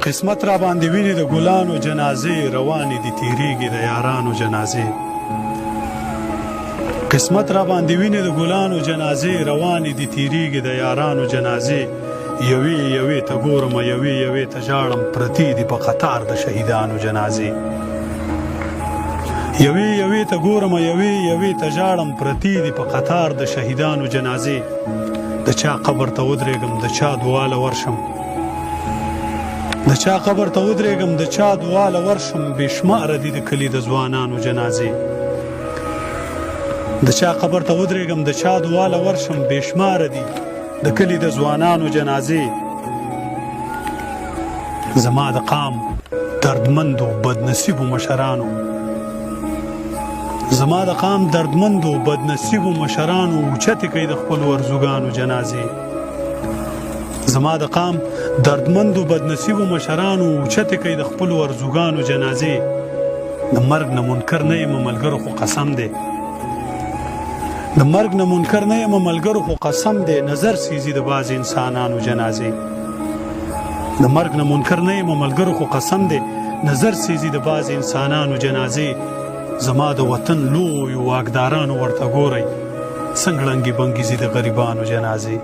قسمت را باندې ویني د ګلانو جنازې روانې دي تیریږي د یارانو جنازې قسمت را باندې ویني د ګلانو جنازې روانې دي تیریږي د یارانو جنازې یوې یوې ته ګورم یوې یوې ته ژاړم پرتې دي په قطار د شهیدانو جنازې یوې یوې ته ګورم یوې یوې ته ژاړم پرتې دي په قطار د شهیدانو جنازې د چا قبر ته ودرېږم د چا دعاله ورشم د چا قبر ته ودرېږم د چا دعاله ورشم بې شماره دي د کلي د ځوانانو جنازې د چا قبر ته ودرېږم د چا دعاله ورشم بې شماره دي د کلي د ځوانانو جنازې زما د قام دردمندو بدنصیبو مشرانو زما د قام دردمندو بدنصیبو مشرانو اوچتې کوي د خپلو ارزوګانو جنازې زما د قام دردمندو بدنصیبو مشرانو اوچتې کوي د خپلو ارزوګانو جنازې د مرګ نه منکر نه یم ملګرو خو قسم دی د مرګ نه منکر نه یم ملګرو خو قسم دی نظر سیزي د بعض انسانانو جنازې د مرګ نه منکر نه یم ملګرو خو قسم دی نظر سیزي د بعض انسانانو جنازې زما د وطن لویو واکدارانو ورته ګورئ څنګه ړنګې بنګې ځي د غریبانو جنازې